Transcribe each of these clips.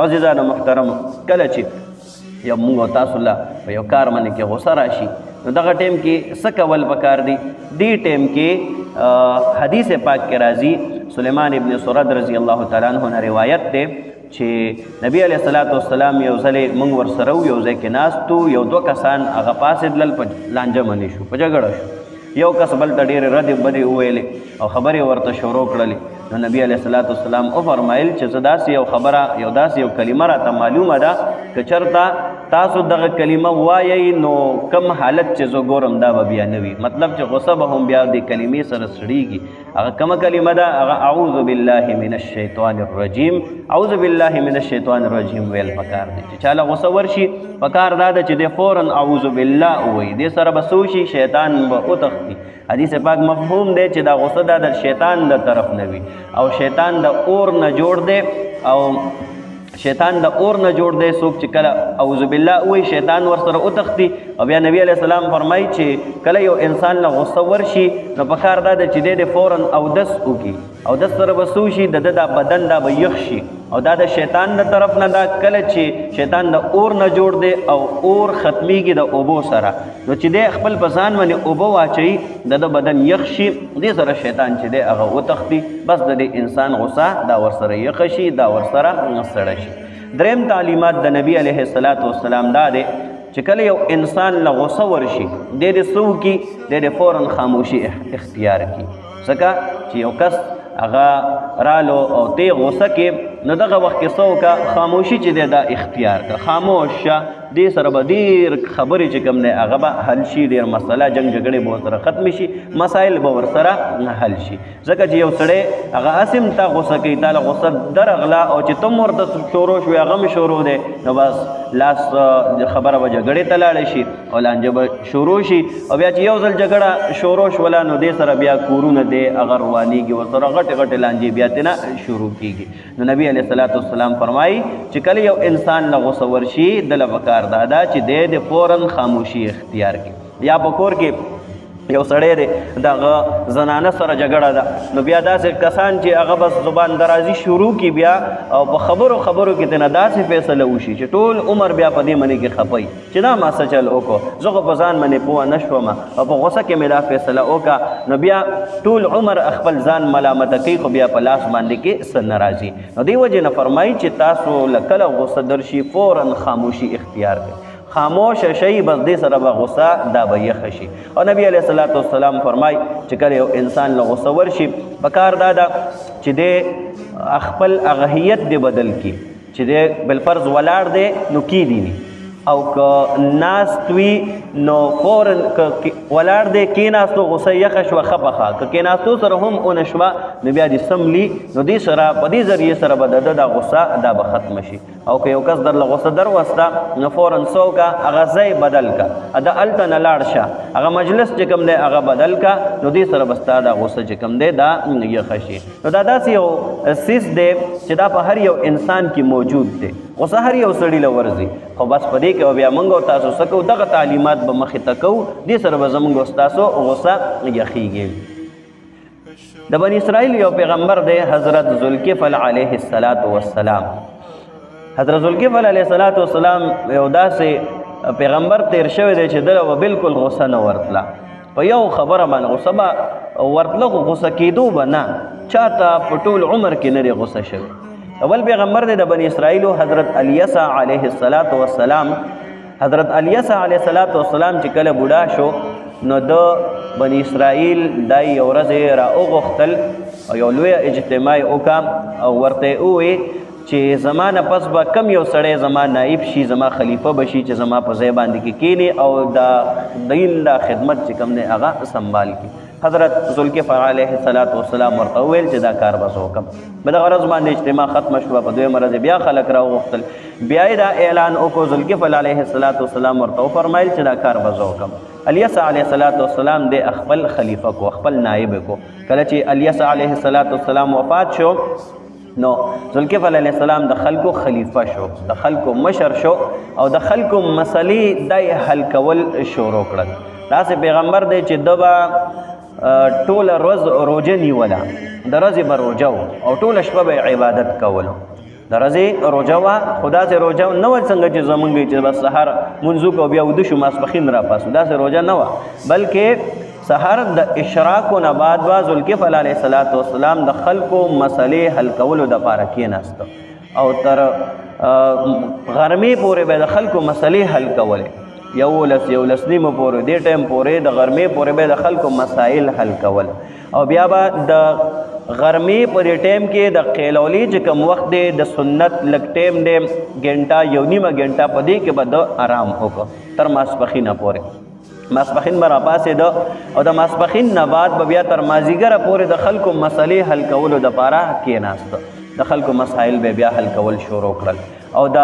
عزیزانو محترمو کله چې یو موږ او تاسو له په یو کار باندې کې غوسه راشي نو دغه ټیم کې څه کول پکار دي؟ دې ټیم کې حدیث پاک کې راځي سلیمان ابن سرد رضی الله تعالی عنہ نه روایت دی چې نبی علیه الصلاۃ والسلام یو ځلې موږ ورسره یو ځای کې ناستو، یو دوه کسان هغه پاسېدلل، په لانجه باندې شو، په جګړه شو، یو کس بل ته ډېرې ردې بدې وویلې او خبرې ورته شروع کړلې. نو نبی علیه الصلاۃ والسلام وفرمایل چې زه داسې یو خبره یو داسې یو کلمه راته معلومه ده که چېرته تاسو دغه کلمه ووایئ نو کم حالت چې زه ګورم دا به بیا نه وي. مطلب چې غصه به هم بیا دې کلمې سره سړېږي. هغه کومه کلمه ده؟ هغه اعوذ بالله من الشیطان الرجیم. اعوذ بالله من الشیطان الرجیم ویل پکار دی. چې چاله غصه ورشي پکار دا ده چې دی فوراً اعوذ بالله ووایي، دې سره به څه وشي؟ شیطان به وتښتي. حدیث پاک مفهوم دی چې دا غصه دا د شیطان د طرف نه وي او شیطان د اور نه جوړ دی او شیطان د اور نه جوړ دی. څوک چې کله اعوذ بالله وایي شیطان ورسره وتښتي. او بیا نبی علیه السلام فرمایي چې کله یو انسان له غصه ورشي نو پکار دا ده چې دی فوراً اودس وکړي. اودس سره به څه وشي؟ د ده دا بدن دا به یخ شي او دا د شیطان د طرف نه ده. کله چې شیطان د اور نه جوړ دی او اور ختمیږي د اوبو سره، نو چې دی خپل په ځان باندې اوبه واچوي د ده بدن یخ شي، دې سره شیطان چې دی هغه وتښتي. بس د دې انسان غصه دا ورسره یخه شي، دا ورسره سړه شي. دریم تعلیمات د نبی علیه الصلاۃ والسلام دا دی چې کله یو انسان له غصه ورشي دی دې څه وکړي؟ دی دې فوراً خاموشي اختیار کړي. ځکه چې یو کس هغه رالو او تی غصه کې نو دغه وخت کې څه وکړه؟ خاموشي چې دی دا اختیار کړه. خاموش شه، دې سره به ډېر خبرې چې کوم دی هغه به حل شي، ډېر مسله جنګ جګړې به ورسره ختمې شي، مسایل به ورسره حل شي. ځکه چې یو سړی هغه اسم تا غصه کوي، تا له غصه درغله او چې ته ورته شروع شوې هغه مې شروع دی نو بس لاس خبره به جګړې ته لاړه شي او لانجه به شروع شي. او بیا چې یو ځل جګړه شروع شوله نو دې سره بیا کورونه دی هغه روانېږي، ورسره غټې غټې لانجې بیا ترېنه شروع کېږي. نو نبي علیه الصلاۃ والسلام فرمایي چې کله یو انسان له غصه ورشي دله پکار دا ده چې دی د فوراً خاموشي اختیار کړي. یا په کور کې یو سړی دی دغه زنانه سره جګړه ده نو بیا داسې کسان چې هغه بس زبان درازي شروع کړي بیا او په خبرو کې ترېنه داسې فیصله وشي چې ټول عمر بیا په دې باندې کې خپوي چې دا ما څه چل وکړو، زه خو په ځان باندې پوه نه شوم او په غوسه کې مې دا فیصله وکړه. نو بیا ټول عمر خپل ځان ملامته کوي خو بیا په لاس باندې کې څه نه راځي. نو دې وجې نه فرمایي چې تاسو له کله غوسه درشي فوراً خاموشي اختیار کړئ. خاموش شي بس دې سره به غصه دا به یخه شي. او نبی علیه الصلاۃ والسلام فرمایي چې کله یو انسان له غصه ورشي پکار دا ده چې دی خپل اغهیت دی بدل کړي، چې دی بالفرض ولاړ دی نو کېدي او که ناست وي نو فوراً ولاړ دی کېناستو غصه یخه شوه ښه پخه، که کېناستو سره هم ونه شوه نو بیا دې سملي نو دې سره په دې ذریعې سره به د ده دا غصه دا به ختمه شي. او که یو کس درله غصه دروسته نو فوراً څه وکړه؟ هغه ځای بدل کړه، د هلته نه لاړ شه، هغه مجلس چې کوم دی هغه بدل کړه، نو دې سره به ستا دا غصه چې کوم دی دا یخه شي. نو دا داسې یو څیز دی چې دا په هر یو انسان کې موجود دی. غصه هر یو سړي له ورځي، خو بس په دې کې بیا موږ او تاسو څه کوو؟ دغه تعلیمات به مخې ته کوو، دې سره به زموږ او ستاسو غصه یخیږي. د بني اسرائیل یو پیغمبر دی حضرت ذوالکفل علیه السلام. حضرت ذوالکفل علیه السلام یو داسې پیغمبر تیر شوی دی چې دله به بالکل غصه نه ورتله، په یو خبره باندې غصه به ورتله خو غصه کېدو به نه، چاته په ټول عمر کې نه دی غصه شوی. اول پیغمبر دی د بني اسرائیلو حضرت الیسع علیه السلام. حضرت الیسع علیه السلام چې کله بوډا شو نو د بني اسرائیل دا یو ورځ را وغوښتل او یو لویه اجتماع وکړه او ورته وویې چې زما نه پس به کم یو سړی زما نایب شي، زما خلیفه به شي چې زما په ځای باندې کې کښېني او د دین دا خدمت چې کوم دی هغه سنبال کړي. حضرت ذوالکفل علیه السلام ورته وویل چې دا کار به زه وکړم. په دغه ورځ باندې اجتماع ختمه شوه، په دویمه ورځ بیا خلک راوغوښتل، بیا یې دا اعلان وکړو. ذوالکفل علیه السلام ورته وفرمایل چې دا کار به زه وکړم. الیسع علیه السلام دی خپل خلیفه کو، خپل نایب کو. کله چې الیسع علیه السلام وفات شو نو ذوالکفل علیه السلام د خلکو خلیفه شو، د خلکو مشر شو او د خلکو مسلې دای حل کول شروع کړل. داسې پیغمبر دی چې ده به ټوله ورځ روژه نیوله، د ورځې به روژه او ټوله شپه به عبادت کولو. د ورځې روژه وه خو داسې روژه نه وه څنګه چې زمونږ چې بس سهار مونځ وکړو بیا وده شو ماسپښین راپاسو داسې روژه نه وه بلکې سحر د اشراقو نه بعد به ذوالکفل علیه السلام د خلکو مسلې حل کولو دپاره کېناسته او تر غرمې پورې به د خلکو مسلې حل کولې 11 نیمو پورې دې ټایم پورې د غرمې پورې به د خلکو مسایل حل کول او بیا به د غرمې په دې ټایم کې د قیلولي چې کوم وخت دی د سنت لږ ټایم دی ګنټه 1 نیمه ګنټه په دې کې به د آرام وکړو تر ماسپښینه پورې ماسپښین به راپاڅېده او د ماسپښین نه بعد به بیا تر مازدیګره پورې د خلکو مسلې حل کولو دپاره کېناسته د خلکو مسایل به بیا حل کول شروع کړل او د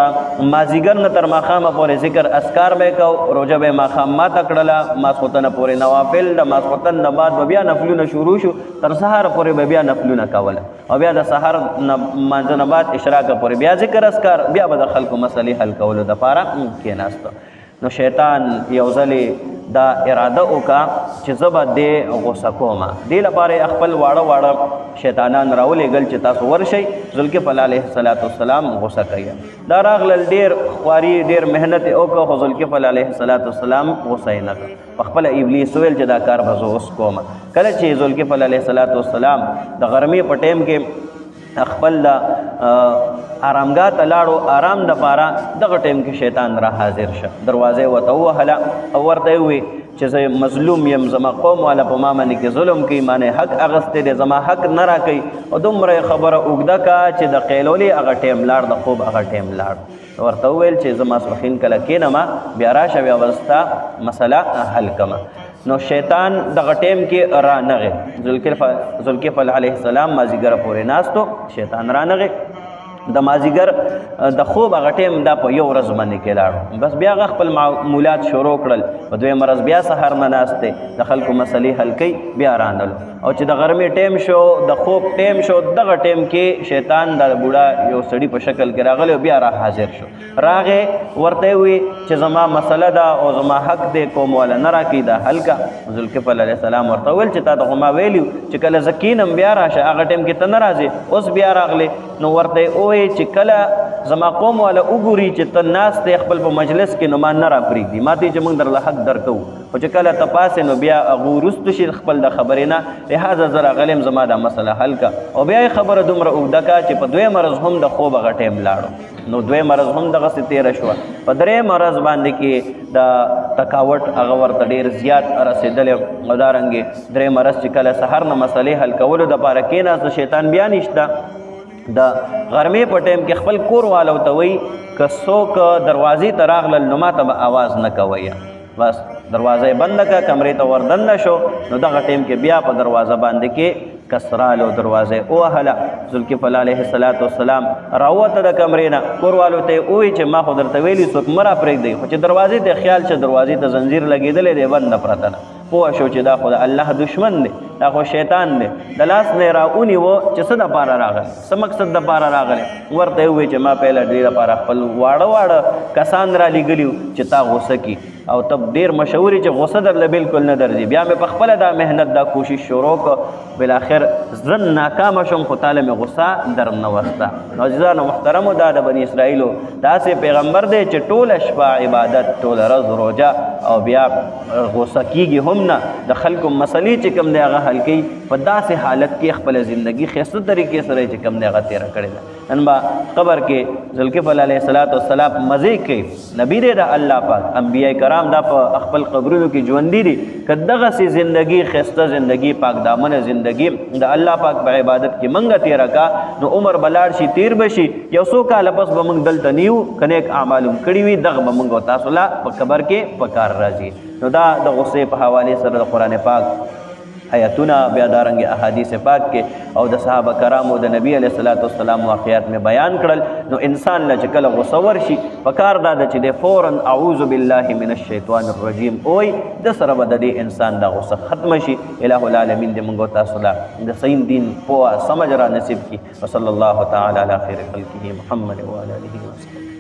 مازدیګر نه تر ماښامه پورې ذکر اذکار به کو روژه به ماښام ماته کړله ماسخوتنه پورې نوافل د ماسخوتن نه بعد به بیا نفلونه شروع شو تر سهار پورې به بیا نفلونه کوله او بیا د سهار مانځه نه بعد اشراقه پورې بیا ذکر اذکار بیا به د خلکو مسلې حل کولو دپاره کېناسته نو شیطان یو ځلې دا اراده وکړه چې زه به دې غوسه کومه دې لپاره خپل واړه شیطانان راولېږل چې تاسو ورشئ ذوالکفل علیه السلام غوسه کوي دا راغلل ډېر خواري ډېر محنت یې وکړه خو ذوالکفل علیه السلام غوسه یې نه کړه پخپله ابلیس ویل چې دا کار به زه اوس کومه کله چې ذوالکفل علیه السلام د غرمې په ټایم کې خپل آرامګاه ته لاړو آرام دپاره دغه ټایم کې شیطان را حاضر شه دروازې ورته ووهله او ورته یې وویل چې زه مظلوم یم زما قوم والا په ما باندې کې ظلم کوي مانې حق اخیستی دی زما حق نه راکوي او دومره یې خبره اوږده کا چې د قیلولي هغه ټایم لاړ د خوب هغه ټایم لاړ ورته وویل چې زه ماسپښین کله کښېنمه بیا راشه بیا به ستا مسله حل کړمه نو شیطان دغه ټایم کې رانغی ذوالکفل علیه السلام مازدیګره پورې ناستو شیطان رانغی د مازدیګر د خوب هغه ټایم دا په یو ورځ باندې کې لاړو بس بیا هغه خپل معمولات شروع کړل په دویمه ورځ بیا سهار نه ناست دی د خلکو مسلې حل کوي بیا رانلو او چې د غرمې ټایم شو د خوب ټایم شو دغه ټایم کې شیطان د بوډا یو سړي په شکل کې راغلی بیا را حاضر شو راغې ورته یې وویل چې زما مسله ده او زما حق دی کوم والا نه راکوي دا حل کا ذوالکفل علیه السلام ورته وویل چې تا ته خو ما ویلي چې کله زه کښېنم بیا راشه هغه ټایم کې ته نه راځې اوس بیا راغلی نو ورته یې وویل چې کله زما قوم والا وګوري چې ته ناست دی خپل په مجلس کې نو ما نه راپرېږدي ما ته چې موږ درله حق درکوو خو چې کله ته پاسې نو بیا هغه وروسته شي خپل د خبرې نه لهذا زه راغلی یم زما دا مسله حل کا او بیا یې خبره دومره اوږده کا چې په دویمه ورځ هم د خوب هغه ټایم لاړو نو دویمه ورځ هم دغسې تېره شوه په درېیمه ورځ باندې کې د تکاوټ هغه ورته ډېر زیات رسېدلی او دارنګې درېیمه ورځ چې کله سهار نه مسلې حل کولو دپاره کېناست شیطان بیا نشته د غرمې په ټایم کې خپل کور والو ته وایي که څوک دروازې ته راغلل نو ما ته به آواز نه کوئ بس دروازه یې بنده کړه کمرې ته وردننه شو نو دغه ټایم کې بیا په دروازه باندې کې کسرالو دروازه یې ووهله ذوالکفل علیه السلام راووته د کمرې نه کور والو ته یې ووایي چې ما خو درته ویلي څوک مه راپرېږدئ خو چې دروازې ته خیال شه دروازې ته زنځیر لګېدلی دی بنده پرته ده پوه شو چې دا خو د الله دشمن دی دا خو شیطان دی د لاس نه یې راونیوه چې څه دپاره راغلی څه مقصد دپاره راغلی ورته یې ووایي چې ما پهله دې دپاره خپل واړه کسان رالیږلي وو چې تا غوسه کي او ته ډېر مشهور چې غوسه درله بلکل نه درځي بیا مې په خپله دا محنت دا کوشش شروع کړ بالاخر زه ناکامه شوم خو تاله مې غوسه در نه وسته نو عزیزانو محترمو دا د بني اسرائیلو داسې پیغمبر دی چې ټوله شپه عبادت ټوله ورځ روژه او بیا غوسه کېږي هم نه د خلکو مسلې چې کوم دی هغه حل کوي په داسې حالت کې خپله زندګي ښایسته طریقې سره چې کوم دی هغه تېره کړې ده نن به قبر کې ذوالکفل علیه السلام مزې کوي نبي دی د الله پاک انبیاء کرام دا په خپل قبرونو کې ژوندي دي که دغسې زندګي ښایسته زندګي پاک دامنه زندګي د الله پاک په عبادت کې منګه تېره کا نو عمر به لاړ شي تیر به شي یو څو کاله پس به موږ دلته نه یو که نیک اعمال هم کړي وي دغه به موږ تاسو لا په قبر کې په کار راځي نو دا د غصې په حوالې سره د قرآن پاک آیتونه بیا دارنګ احادیث پاک کې او د صحابه کرامو د نبی علیه السلام واقعات مې بیان کړل نو انسان له چې کله غوسه ورشي پکار دا ده چې د فورا اعوذ بالله من الشیطان الرجیم اوی د سره به د دې انسان دا غوسه ختمه شي الہ العالمین دې موږ تاسو له د صحیح دین پوهه سمجھ را نصیب کړي وصلی الله تعالی علی خیر خلقه محمد وعلی آله وصحبه